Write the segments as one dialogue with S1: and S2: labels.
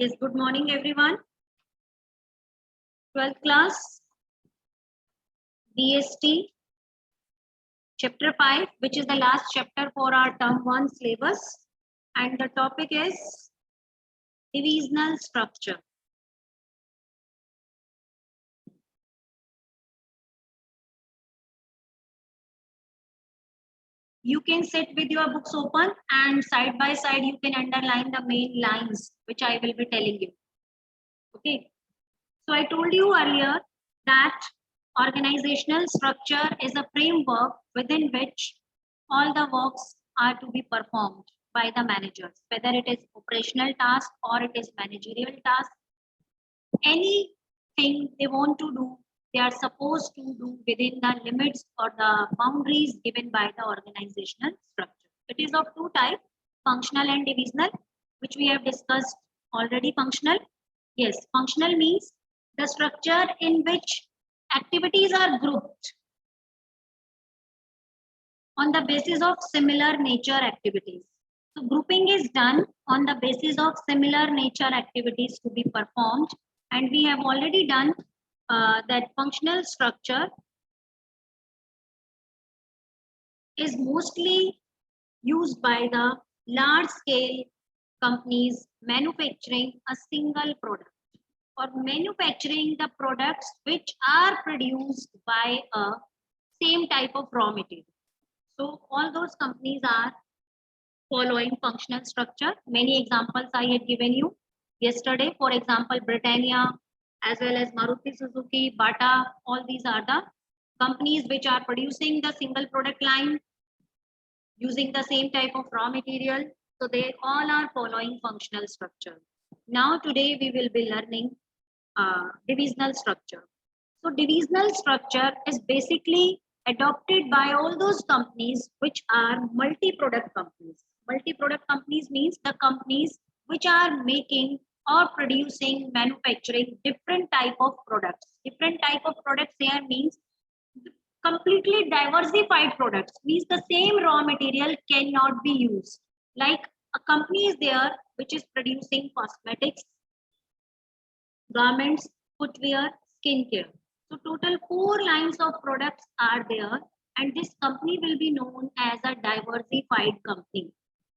S1: Yes, good morning everyone. 12th class, BST, chapter 5, which is the last chapter for our term 1 syllabus. And the topic is divisional structure. You can sit with your books open and side by side you can underline the main lines which I will be telling you. Okay. So I told you earlier that organizational structure is a framework within which all the works are to be performed by the managers, whether it is operational task or it is managerial task. Anything they want to do, they are supposed to do within the limits or the boundaries given by the organizational structure. It is of two types, functional and divisional, which we have discussed already. Functional, yes, functional means the structure in which activities are grouped on the basis of similar nature activities. So grouping is done on the basis of similar nature activities to be performed, and we have already done that functional structure is mostly used by the large scale companies manufacturing a single product or manufacturing the products which are produced by a same type of raw material. So all those companies are following functional structure. Many examples I had given you yesterday. For example, Britannia, as well as Maruti Suzuki, Bata, all these are the companies which are producing the single product line using the same type of raw material. So they all are following functional structure. Now today we will be learning divisional structure. So divisional structure is basically adopted by all those companies which are multi-product companies. Multi-product companies means the companies which are making or producing, manufacturing different type of products. Different type of products here means completely diversified products, means the same raw material cannot be used. Like a company is there which is producing cosmetics, garments, footwear, skincare. So total 4 lines of products are there, and this company will be known as a diversified company.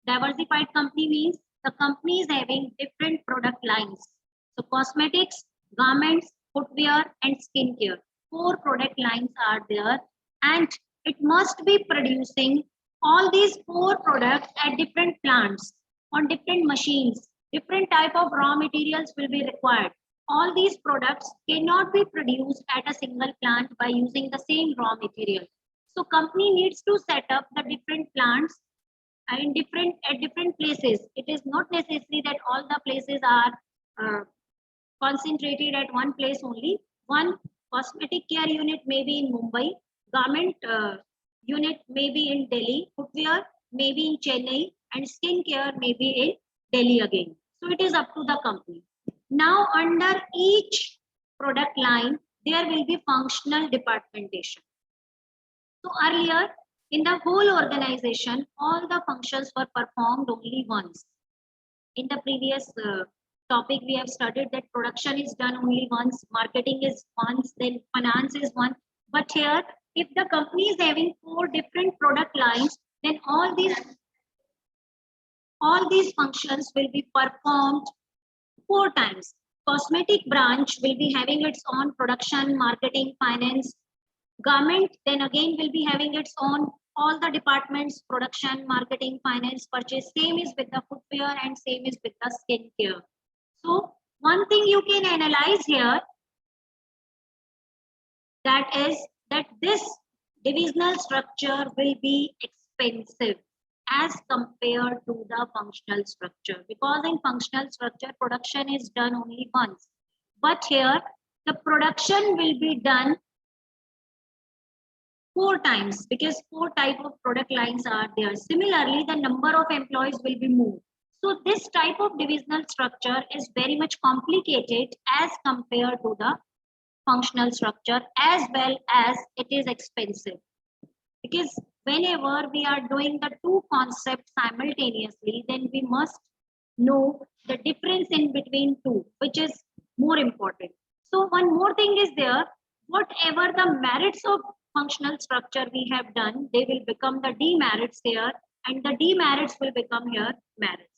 S1: Diversified company means the company is having different product lines. So cosmetics, garments, footwear, and skincare. 4 product lines are there, and it must be producing all these 4 products at different plants, on different machines. Different type of raw materials will be required. All these products cannot be produced at a single plant by using the same raw material. So company needs to set up the different plants in different places. It is not necessary that all the places are concentrated at one place only. One cosmetic care unit may be in Mumbai, garment unit may be in Delhi, footwear may be in Chennai, and skincare may be in Delhi again. So it is up to the company. Now under each product line, there will be functional departmentation. So earlier, in the whole organization, all the functions were performed only once. In the previous topic, we have studied that production is done only once, marketing is once, then finance is one. But here, if the company is having 4 different product lines, then all these functions will be performed 4 times. Cosmetic branch will be having its own production, marketing, finance. Garment then again will be having its own all the departments, production, marketing, finance, purchase. Same is with the footwear and same is with the skincare. So one thing you can analyze here, that is that this divisional structure will be expensive as compared to the functional structure, because in functional structure production is done only once, but here the production will be done 4 times because 4 type of product lines are there. Similarly, the number of employees will be moved. So this type of divisional structure is very much complicated as compared to the functional structure, as well as it is expensive. Because whenever we are doing the 2 concepts simultaneously, then we must know the difference in between two, which is more important. So one more thing is there, whatever the merits of functional structure we have done, they will become the demerits here, and the demerits will become here merits.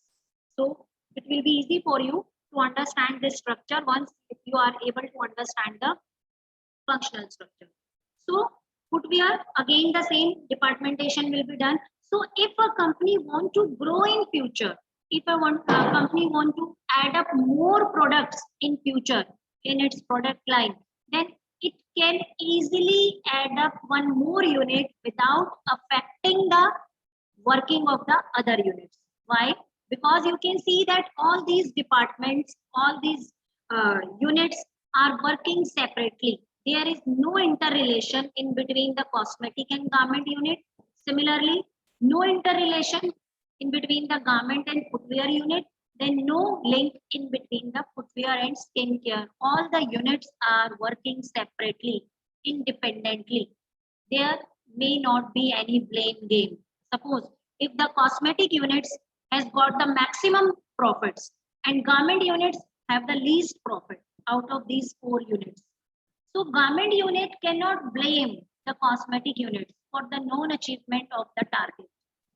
S1: So it will be easy for you to understand this structure once if you are able to understand the functional structure. So footwear, again the same departmentation will be done. So if a company want to grow in future, if a company want to add up more products in future in its product line, then it can easily add up one more unit without affecting the working of the other units. Why? Because you can see that all these departments, all these units are working separately. There is no interrelation in between the cosmetic and garment unit. Similarly, no interrelation in between the garment and footwear unit. Then no link in between the footwear and skincare. All the units are working separately, independently. There may not be any blame game. Suppose if the cosmetic units has got the maximum profits and garment units have the least profit out of these four units. So garment unit cannot blame the cosmetic units for the non-achievement of the target.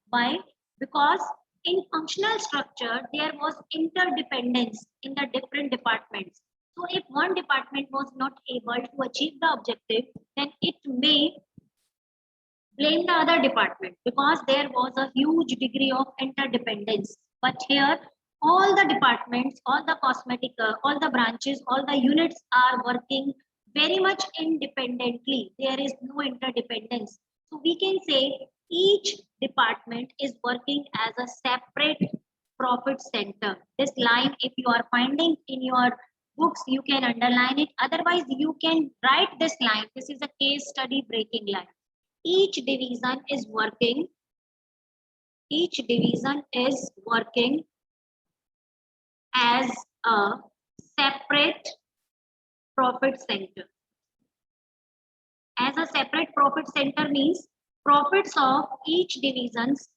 S1: Why? Because in functional structure, there was interdependence in the different departments. So if one department was not able to achieve the objective, then it may blame the other department because there was a huge degree of interdependence. But here, all the departments, all the cosmetic, all the branches, all the units are working very much independently. There is no interdependence. So we can say each department is working as a separate profit center. This line, if you are finding in your books, you can underline it. Otherwise, you can write this line. This is a case study breaking line. Each division is working as a separate profit center. As a separate profit center means profits of each divisions,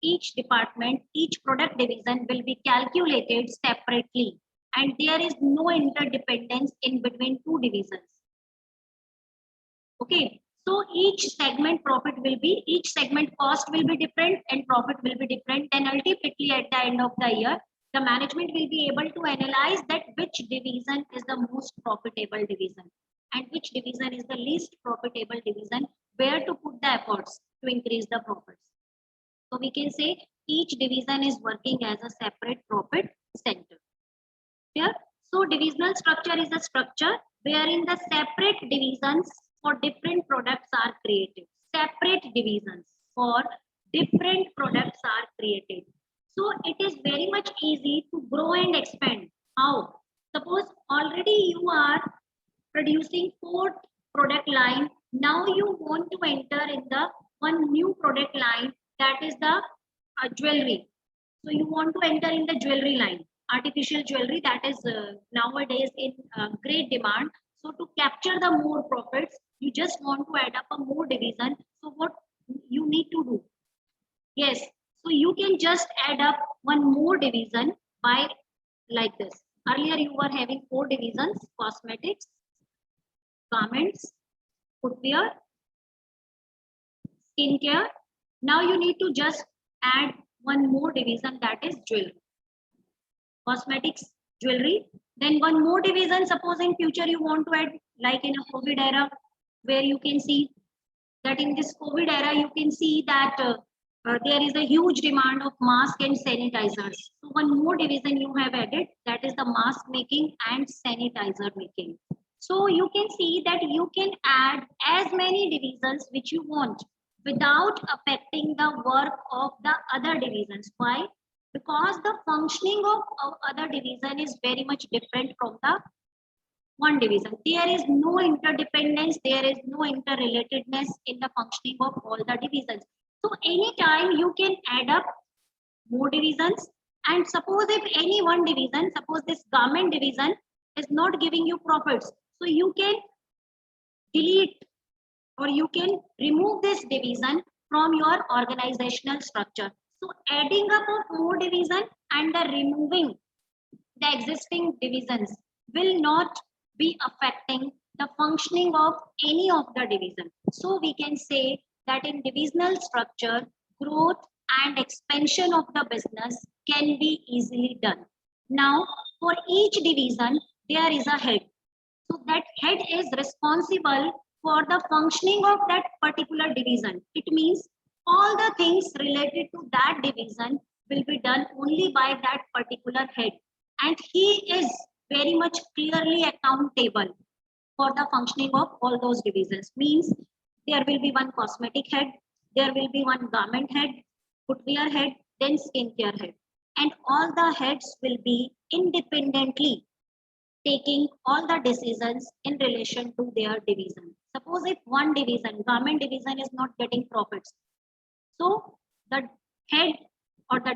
S1: each department, each product division will be calculated separately, and there is no interdependence in between two divisions. Okay, so each segment profit will be, each segment cost will be different and profit will be different. Then ultimately at the end of the year, the management will be able to analyze that which division is the most profitable division and which division is the least profitable division, where to put the efforts to increase the profits. So we can say each division is working as a separate profit center. Clear? So divisional structure is a structure wherein the separate divisions for different products are created. Separate divisions for different products are created. So it is very much easy to grow and expand. How? Suppose already you are producing 4 product line. Now you want to enter in the one new product line, that is the jewelry. So you want to enter in the jewelry line, artificial jewelry, that is nowadays in great demand. So to capture the more profits, you just want to add up a more division. So what you need to do? Yes, so you can just add up one more division by like this. Earlier you were having 4 divisions: cosmetics, garments, footwear, skincare. Now you need to just add one more division, that is jewelry. Cosmetics, jewelry. Then one more division, suppose in future you want to add, like in a COVID era, where you can see that in this COVID era, you can see that there is a huge demand of mask and sanitizers. So one more division you have added, that is the mask making and sanitizer making. So you can see that you can add as many divisions which you want without affecting the work of the other divisions. Why? Because the functioning of other division is very much different from the one division. There is no interdependence, there is no interrelatedness in the functioning of all the divisions. So anytime you can add up more divisions, and suppose if any one division, suppose this garment division is not giving you profits, so you can delete or you can remove this division from your organizational structure. So adding up of more division and the removing the existing divisions will not be affecting the functioning of any of the division. So we can say that in divisional structure, growth and expansion of the business can be easily done. Now, for each division, there is a head. So that head is responsible for the functioning of that particular division. It means all the things related to that division will be done only by that particular head. And he is very much clearly accountable for the functioning of all those divisions. Means there will be one cosmetic head, there will be one garment head, footwear head, then skincare head. And all the heads will be independently taking all the decisions in relation to their division. Suppose if one division, garment division is not getting profits, so the head or the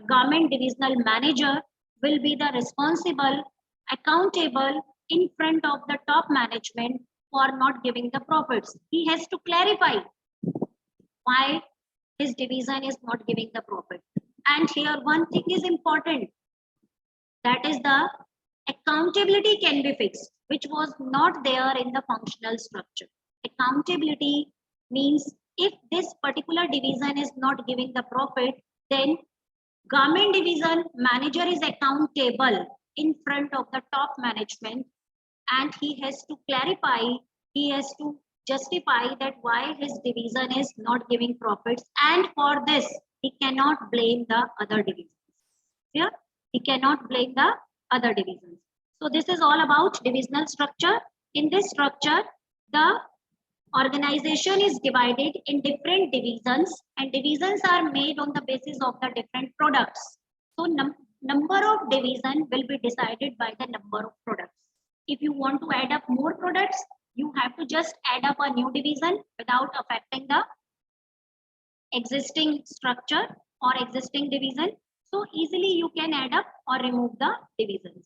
S1: garment divisional manager will be the responsible, accountable in front of the top management for not giving the profits. He has to clarify why his division is not giving the profit. And here one thing is important, that is the accountability can be fixed, which was not there in the functional structure. Accountability means if this particular division is not giving the profit, then garment division manager is accountable in front of the top management, and he has to clarify, he has to justify that why his division is not giving profits, and for this he cannot blame the other divisions. Yeah, he cannot blame the other divisions. So this is all about divisional structure. In this structure, the organization is divided in different divisions, and divisions are made on the basis of the different products. So number of division will be decided by the number of products. If you want to add up more products, you have to just add up a new division without affecting the existing structure or existing division. So easily you can add up or remove the divisions.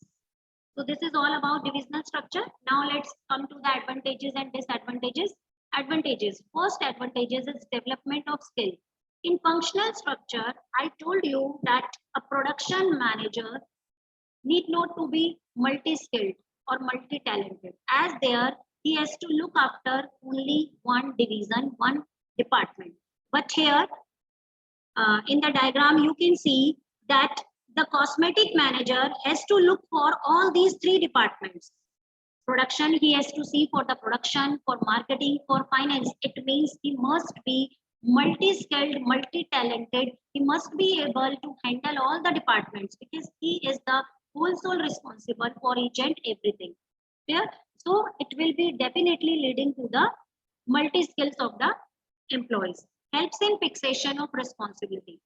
S1: So this is all about divisional structure. Now let's come to the advantages and disadvantages. Advantages. First advantages is development of skill. In functional structure, I told you that a production manager need not to be multi-skilled or multi-talented. As there, he has to look after only one division, one department. But here, in the diagram, you can see that the cosmetic manager has to look for all these three departments. Production, he has to see for the production, for marketing, for finance. It means he must be multi-skilled, multi-talented. He must be able to handle all the departments because he is the whole sole responsible for each and everything. Yeah? So it will be definitely leading to the multi-skills of the employees. Helps in fixation of responsibility.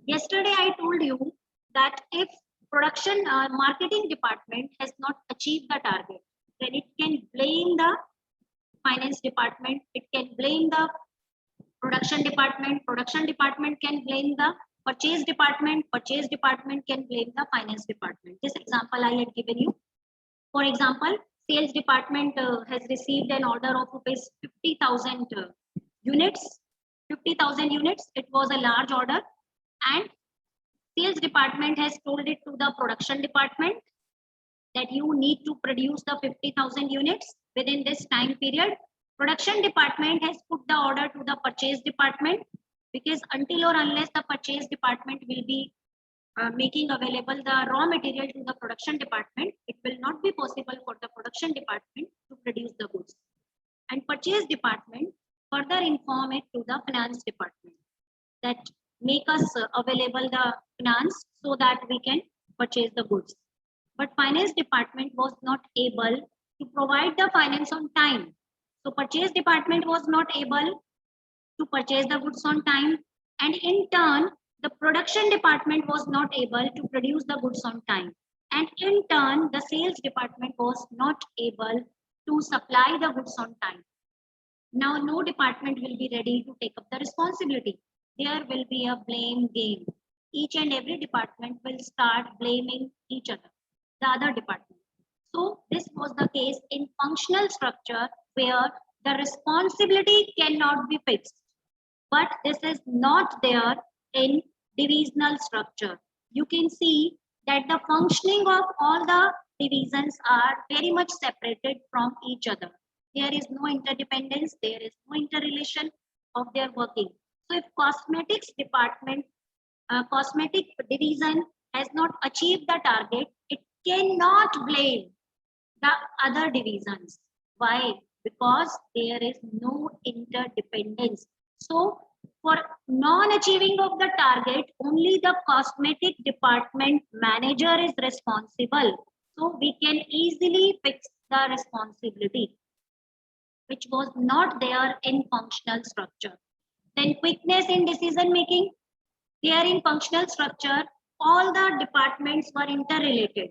S1: Yesterday I told you that if production marketing department has not achieved the target, then it can blame the finance department, it can blame the production department can blame the purchase department can blame the finance department. This example I had given you. For example, sales department has received an order of rupees 50,000 units. 50,000 units, it was a large order, and sales department has told it to the production department that you need to produce the 50,000 units within this time period. Production department has put the order to the purchase department, because until or unless the purchase department will be making available the raw material to the production department, it will not be possible for the production department to produce the goods. And purchase department further inform it to the finance department that make us available the finance so that we can purchase the goods. But finance department was not able to provide the finance on time. So purchase department was not able to purchase the goods on time, and in turn the production department was not able to produce the goods on time, and in turn the sales department was not able to supply the goods on time. Now no department will be ready to take up the responsibility. There will be a blame game. Each and every department will start blaming each other, the other department. So this was the case in functional structure where the responsibility cannot be fixed. But this is not there in divisional structure. You can see that the functioning of all the divisions are very much separated from each other. There is no interdependence, there is no interrelation of their working. So if cosmetic division has not achieved the target, it cannot blame the other divisions. Why? Because there is no interdependence. So for non-achieving of the target, only the cosmetic department manager is responsible. So we can easily fix the responsibility, which was not there in functional structure. Then quickness in decision making. There in functional structure, all the departments were interrelated.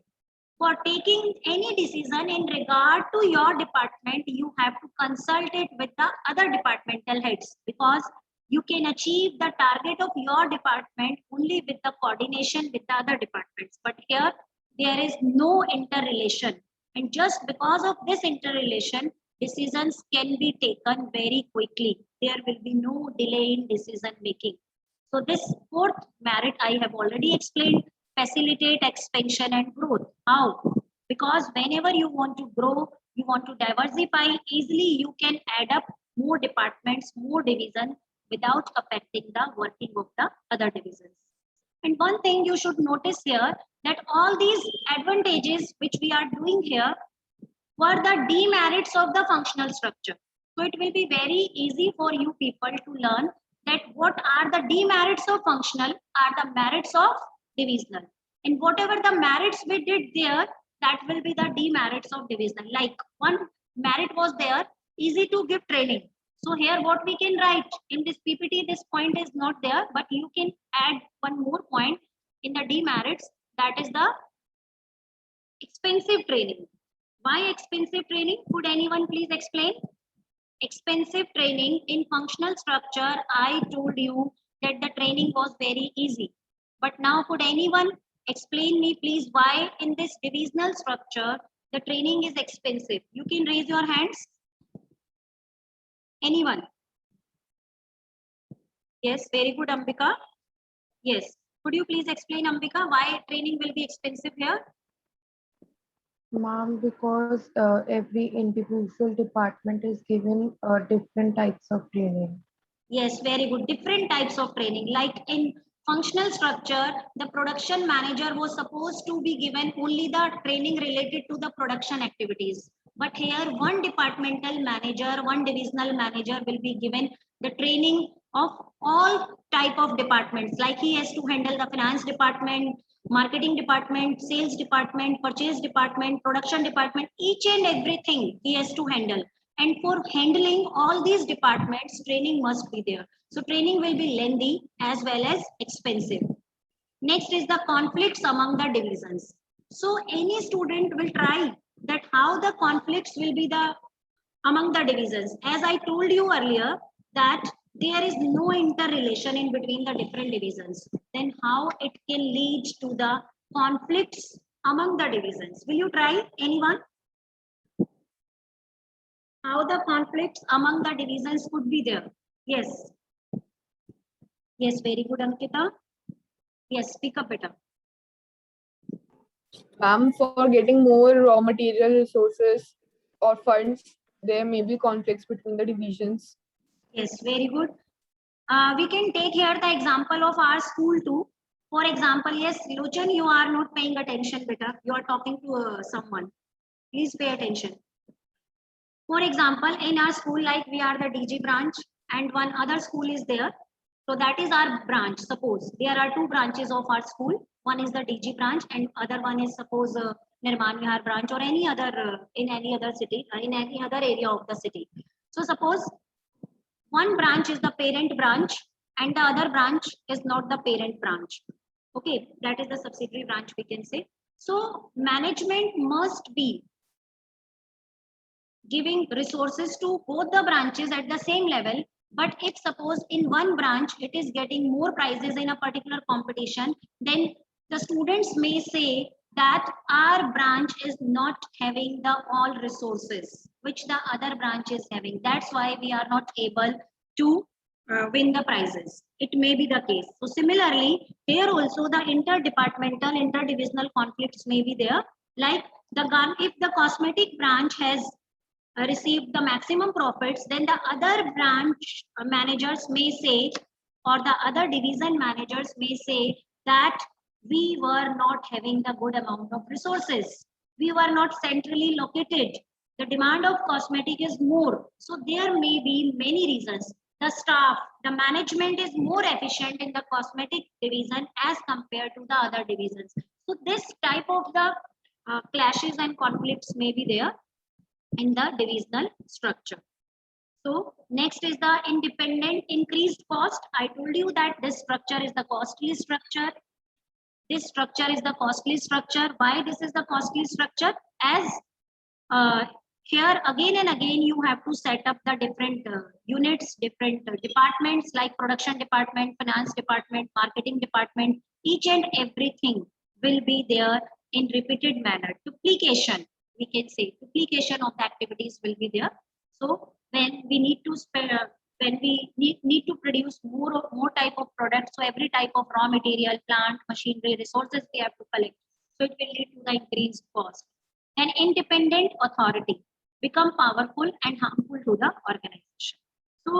S1: For taking any decision in regard to your department, you have to consult it with the other departmental heads, because you can achieve the target of your department only with the coordination with the other departments. But here, there is no interrelation. And just because of this interrelation, decisions can be taken very quickly. There will be no delay in decision making. So this fourth merit I have already explained, facilitate expansion and growth. How? Because whenever you want to grow, you want to diversify, easily you can add up more departments, more division without affecting the working of the other divisions. And one thing you should notice here, that all these advantages which we are doing here were the demerits of the functional structure. So it will be very easy for you people to learn that what are the demerits of functional are the merits of divisional. And whatever the merits we did there, that will be the demerits of divisional. Like one merit was there, easy to give training. So here what we can write in this PPT, this point is not there, but you can add one more point in the demerits, that is the expensive training. Why expensive training? Could anyone please explain? Expensive training in functional structure, I told you that the training was very easy. But now could anyone explain me please why in this divisional structure the training is expensive? You can raise your hands. Anyone? Yes, very good, Ambika. Yes. Could you please explain, Ambika, why training will be expensive here?
S2: Ma'am, because every individual department is given different types of training.
S1: Yes, very good. Different types of training. Like in functional structure, the production manager was supposed to be given only the training related to the production activities. But here, one departmental manager, one divisional manager will be given the training of all type of departments. Like he has to handle the finance department, marketing department, sales department, purchase department, production department, each and everything he has to handle. And for handling all these departments, training must be there. So training will be lengthy as well as expensive. Next is the conflicts among the divisions. So any student will try that how the conflicts will be the among the divisions. As I told you earlier that there is no interrelation in between the different divisions. Then how it can lead to the conflicts among the divisions? Will you try, anyone? How the conflicts among the divisions could be there? Yes. Yes, very good, Ankita. Yes, speak up better.
S3: For getting more raw material resources or funds, there may be conflicts between the divisions.
S1: Yes, very good. We can take here the example of our school too. For example, yes, Lochan, you are not paying attention better. You are talking to someone. Please pay attention. For example, in our school, like we are the DG branch and one other school is there. So that is our branch. Suppose there are two branches of our school. One is the DG branch and other one is suppose Nirman Vihar branch or any other in any other city, in any other area of the city. So suppose one branch is the parent branch and the other branch is not the parent branch. Okay, that is the subsidiary branch we can say. So management must be giving resources to both the branches at the same level. But if suppose in one branch it is getting more prizes in a particular competition, then the students may say that our branch is not having the all resources which the other branch is having. That's why we are not able to win the prizes. It may be the case. So similarly, here also the interdepartmental, interdivisional conflicts may be there. Like if the cosmetic branch has received the maximum profits, then the other branch managers may say, or the other division managers may say that we were not having the good amount of resources. We were not centrally located. The demand of cosmetic is more. So there may be many reasons. The staff, the management is more efficient in the cosmetic division as compared to the other divisions. So this type of the clashes and conflicts may be there in the divisional structure. So next is the independent increased cost. I told you that this structure is the costly structure. This structure is the costly structure. Why this is the costly structure? As here again and again you have to set up the different units, different departments like production department, finance department, marketing department. Each and everything will be there in repeated manner. Duplication, we can say, duplication of the activities will be there. So when we need to when we need to produce more type of products, so every type of raw material, plant, machinery, resources we have to collect. So it will lead to the increased cost. An independent authority become powerful and harmful to the organization. So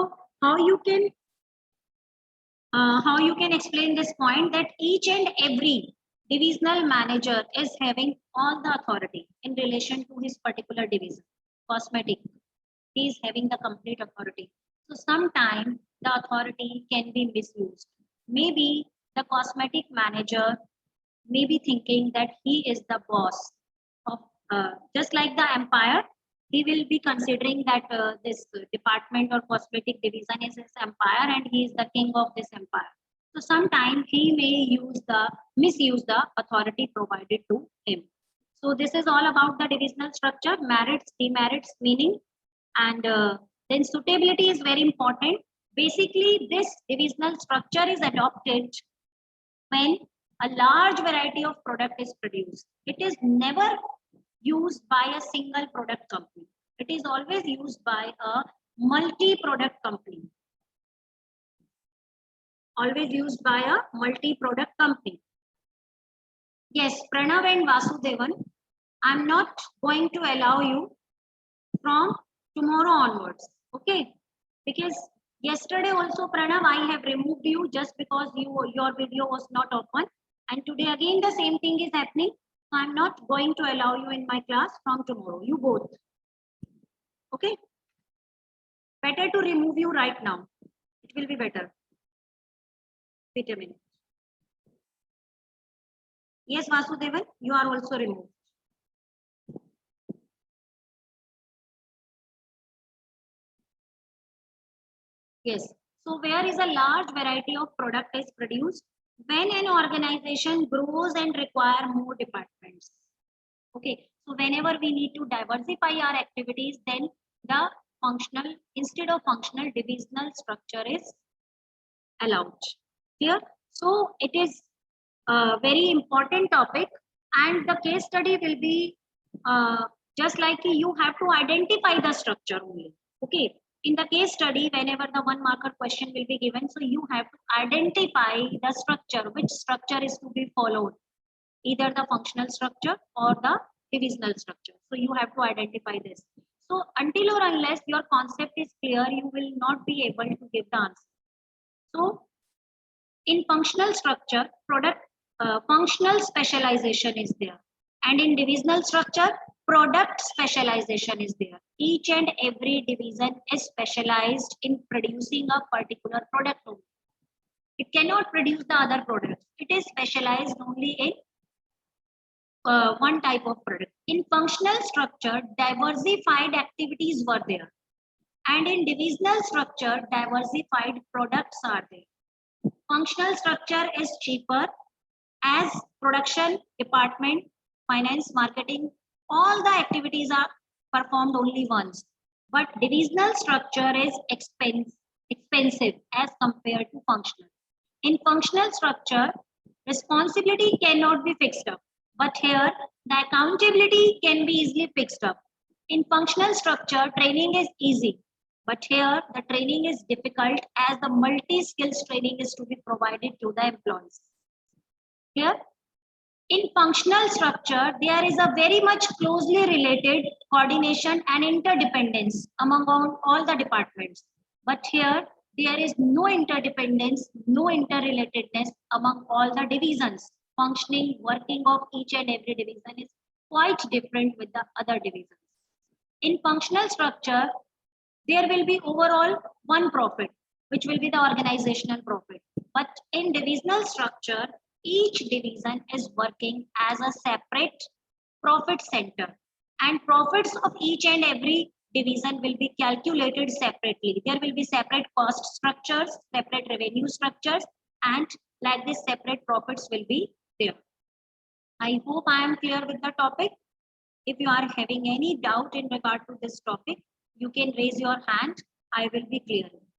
S1: how you can explain this point, that each and every divisional manager is having all the authority in relation to his particular division. Cosmetic, he is having the complete authority. So sometimes the authority can be misused. Maybe the cosmetic manager may be thinking that he is the boss of just like the empire. He will be considering that this department or cosmetic division is his empire and he is the king of this empire. So sometimes he may misuse the authority provided to him. So this is all about the divisional structure, merits, demerits, meaning, and then suitability is very important. Basically, this divisional structure is adopted when a large variety of product is produced. It is never used by a single product company. It is always used by a multi-product company. Always used by a multi-product company. Yes, Pranav and Vasudevan, I'm not going to allow you from tomorrow onwards. Okay? Because yesterday also, Pranav, I have removed you just because your video was not open. And today again the same thing is happening. So I'm not going to allow you in my class from tomorrow. You both. Okay? Better to remove you right now. It will be better. Wait a minute. Yes, Vasudevan, you are also removed. Yes. So where is a large variety of product is produced when an organization grows and require more departments. Okay. So whenever we need to diversify our activities, then the functional, instead of functional, divisional structure is allowed here. So it is a very important topic, and the case study will be just like you have to identify the structure only. Okay. In the case study, whenever the 1 marker question will be given, so you have to identify the structure, which structure is to be followed, either the functional structure or the divisional structure. So you have to identify this. So until or unless your concept is clear, you will not be able to give the answer. So in functional structure, functional specialization is there, and in divisional structure, product specialization is there. Each and every division is specialized in producing a particular product only. It cannot produce the other products. It is specialized only in one type of product. In functional structure, diversified activities were there, and in divisional structure, diversified products are there. Functional structure is cheaper as production department, finance, marketing, all the activities are performed only once. But divisional structure is expensive as compared to functional. In functional structure, responsibility cannot be fixed up, but here the accountability can be easily fixed up. In functional structure, training is easy. But here the training is difficult as the multi-skills training is to be provided to the employees. Here, in functional structure, there is a very much closely related coordination and interdependence among all the departments. But here, there is no interdependence, no interrelatedness among all the divisions. Functioning, working of each and every division is quite different with the other divisions. In functional structure, there will be overall one profit, which will be the organizational profit. But in divisional structure, each division is working as a separate profit center, and profits of each and every division will be calculated separately. There will be separate cost structures, separate revenue structures, and like this, separate profits will be there. I hope I am clear with the topic. If you are having any doubt in regard to this topic, you can raise your hand. I will be clear.